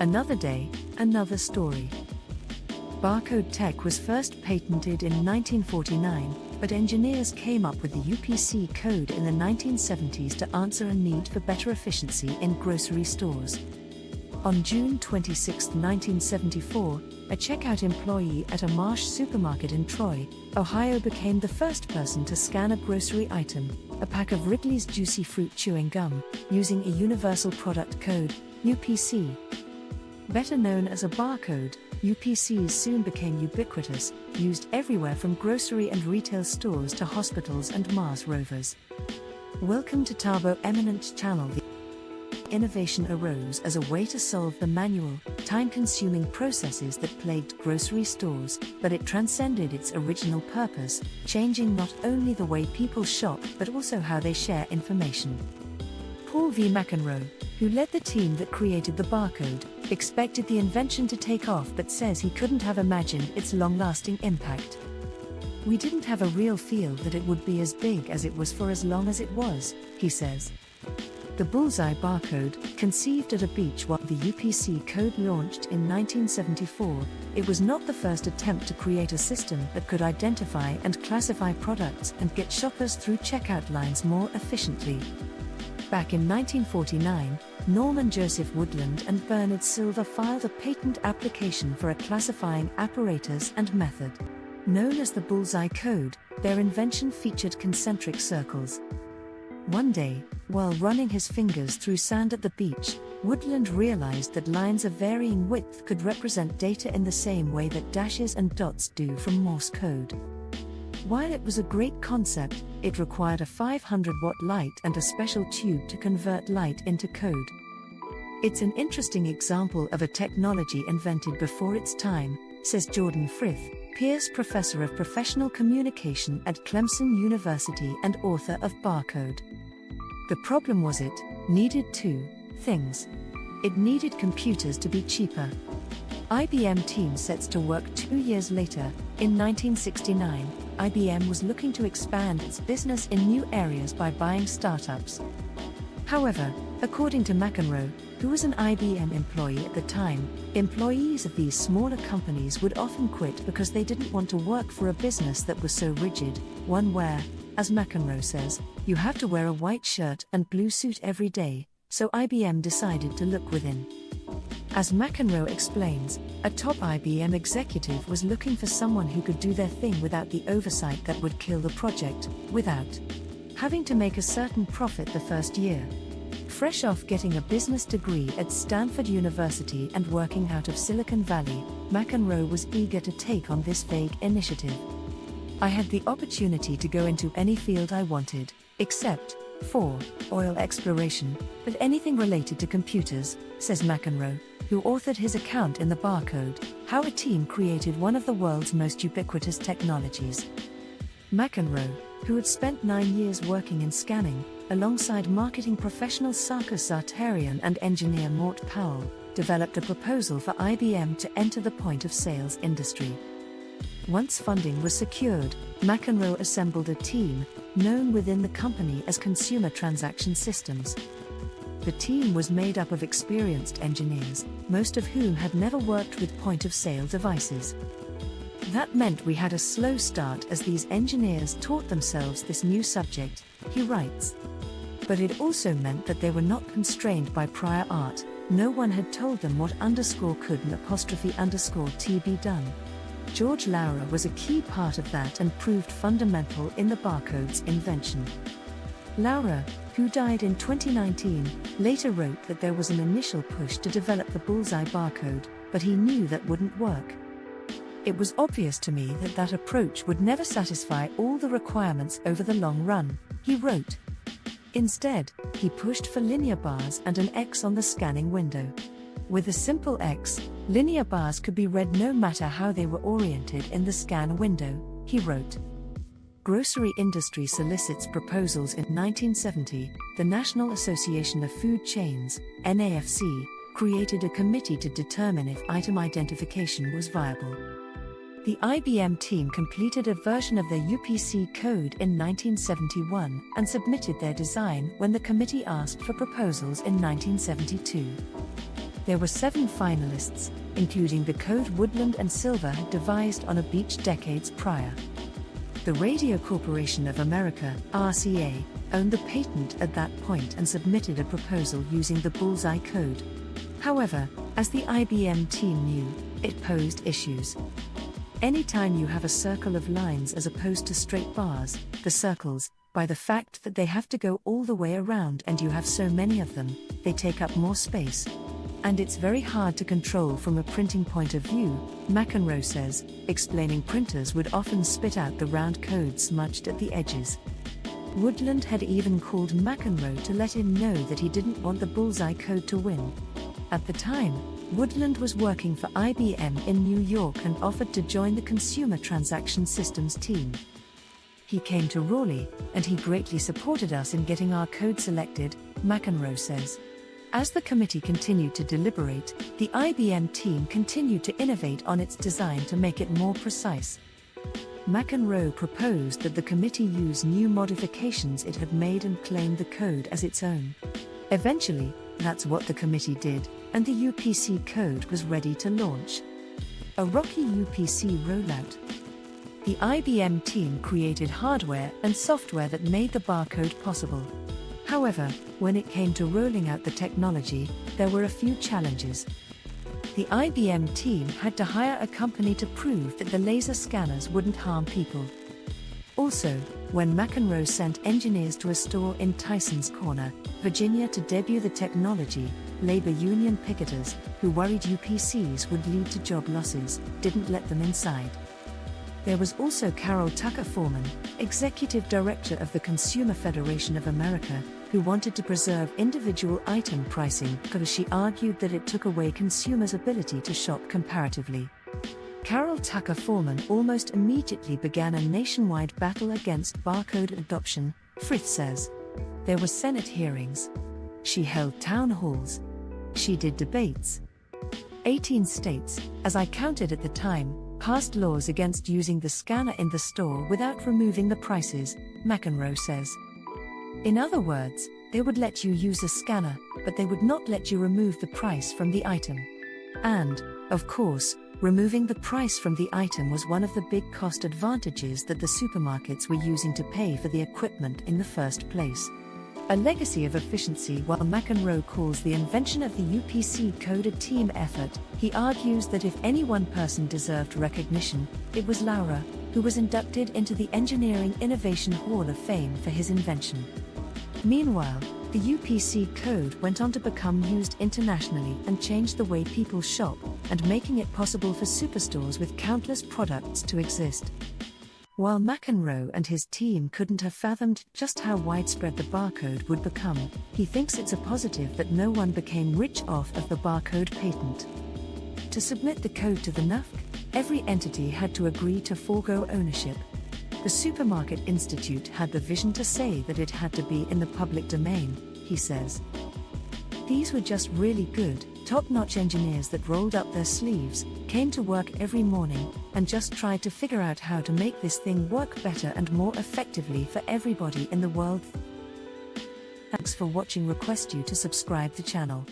Another day, another story. Barcode tech was first patented in 1949, but engineers came up with the UPC code in the 1970s to answer a need for better efficiency in grocery stores. On June 26, 1974, a checkout employee at a Marsh supermarket in Troy, Ohio became the first person to scan a grocery item, a pack of Wrigley's Juicy Fruit chewing gum, using a Universal Product Code, UPC. Better known as a barcode, UPCs soon became ubiquitous, used everywhere from grocery and retail stores to hospitals and Mars rovers. Welcome to Tabo Eminent Channel. The innovation arose as a way to solve the manual, time-consuming processes that plagued grocery stores, but it transcended its original purpose, changing not only the way people shop but also how they share information. Paul V. McEnroe, who led the team that created the barcode, expected the invention to take off but says he couldn't have imagined its long-lasting impact. "We didn't have a real feel that it would be as big as it was for as long as it was," he says. The bullseye barcode, conceived at a beach while the UPC code launched in 1974, it was not the first attempt to create a system that could identify and classify products and get shoppers through checkout lines more efficiently. Back in 1949, Norman Joseph Woodland and Bernard Silver filed a patent application for a classifying apparatus and method. Known as the bullseye code, their invention featured concentric circles. One day, while running his fingers through sand at the beach, Woodland realized that lines of varying width could represent data in the same way that dashes and dots do from Morse code. While it was a great concept, it required a 500-watt light and a special tube to convert light into code. "It's an interesting example of a technology invented before its time," says Jordan Frith, Pierce Professor of Professional Communication at Clemson University and author of Barcode. The problem was it needed two things. It needed computers to be cheaper. IBM team sets to work 2 years later. In 1969, IBM was looking to expand its business in new areas by buying startups. However, according to McEnroe, who was an IBM employee at the time, employees of these smaller companies would often quit because they didn't want to work for a business that was so rigid, one where, as McEnroe says, you have to wear a white shirt and blue suit every day, so IBM decided to look within. As McEnroe explains, a top IBM executive was looking for someone who could do their thing without the oversight that would kill the project, without having to make a certain profit the first year. Fresh off getting a business degree at Stanford University and working out of Silicon Valley, McEnroe was eager to take on this vague initiative. "I had the opportunity to go into any field I wanted, except for oil exploration, but anything related to computers," says McEnroe, who authored his account in the Barcode, How a Team Created One of the World's Most Ubiquitous Technologies. McEnroe, who had spent 9 years working in scanning, alongside marketing professional Sarkis Zartarian and engineer Mort Powell, developed a proposal for IBM to enter the point-of-sales industry. Once funding was secured, McEnroe assembled a team, known within the company as Consumer Transaction Systems. The team was made up of experienced engineers, most of whom had never worked with point-of-sale devices. "That meant we had a slow start as these engineers taught themselves this new subject," he writes. But it also meant that they were not constrained by prior art. No one had told them what _could and _t be done. George Laurer was a key part of that and proved fundamental in the barcode's invention. Laurer, who died in 2019, later wrote that there was an initial push to develop the bullseye barcode, but he knew that wouldn't work. "It was obvious to me that that approach would never satisfy all the requirements over the long run," he wrote. Instead, he pushed for linear bars and an X on the scanning window. With a simple X, linear bars could be read no matter how they were oriented in the scan window, he wrote. Grocery industry solicits proposals in 1970. The National Association of Food Chains, NAFC, created a committee to determine if item identification was viable. The IBM team completed a version of their UPC code in 1971 and submitted their design when the committee asked for proposals in 1972. There were 7 finalists, including the code Woodland and Silver had devised on a beach decades prior. The Radio Corporation of America, RCA, owned the patent at that point and submitted a proposal using the Bullseye code. However, as the IBM team knew, it posed issues. Anytime you have a circle of lines as opposed to straight bars, the circles, by the fact that they have to go all the way around and you have so many of them, they take up more space. And it's very hard to control from a printing point of view, McEnroe says, explaining printers would often spit out the round code smudged at the edges. Woodland had even called McEnroe to let him know that he didn't want the Bullseye code to win. At the time, Woodland was working for IBM in New York and offered to join the Consumer Transaction Systems team. He came to Raleigh, and he greatly supported us in getting our code selected, McEnroe says. As the committee continued to deliberate, the IBM team continued to innovate on its design to make it more precise. McEnroe proposed that the committee use new modifications it had made and claim the code as its own. Eventually, that's what the committee did, and the UPC code was ready to launch. A rocky UPC rollout. The IBM team created hardware and software that made the barcode possible. However, when it came to rolling out the technology, there were a few challenges. The IBM team had to hire a company to prove that the laser scanners wouldn't harm people. Also, when McEnroe sent engineers to a store in Tysons Corner, Virginia to debut the technology, labor union picketers, who worried UPCs would lead to job losses, didn't let them inside. There was also Carol Tucker Foreman, executive director of the Consumer Federation of America, who wanted to preserve individual item pricing because she argued that it took away consumers' ability to shop comparatively. Carol Tucker Foreman almost immediately began a nationwide battle against barcode adoption, Frith says. There were Senate hearings. She held town halls. She did debates. 18 states, as I counted at the time, passed laws against using the scanner in the store without removing the prices, McEnroe says. In other words, they would let you use a scanner, but they would not let you remove the price from the item. And, of course, removing the price from the item was one of the big cost advantages that the supermarkets were using to pay for the equipment in the first place. A legacy of efficiency. While McEnroe calls the invention of the UPC code a team effort, he argues that if any one person deserved recognition, it was Laura, who was inducted into the Engineering Innovation Hall of Fame for his invention. Meanwhile, the UPC code went on to become used internationally and changed the way people shop, and making it possible for superstores with countless products to exist. While McEnroe and his team couldn't have fathomed just how widespread the barcode would become, he thinks it's a positive that no one became rich off of the barcode patent. To submit the code to the NUFC, every entity had to agree to forego ownership. The Supermarket Institute had the vision to say that it had to be in the public domain, he says. These were just really good, top-notch engineers that rolled up their sleeves, came to work every morning, and just tried to figure out how to make this thing work better and more effectively for everybody in the world. Thanks for watching. Request you to subscribe the channel.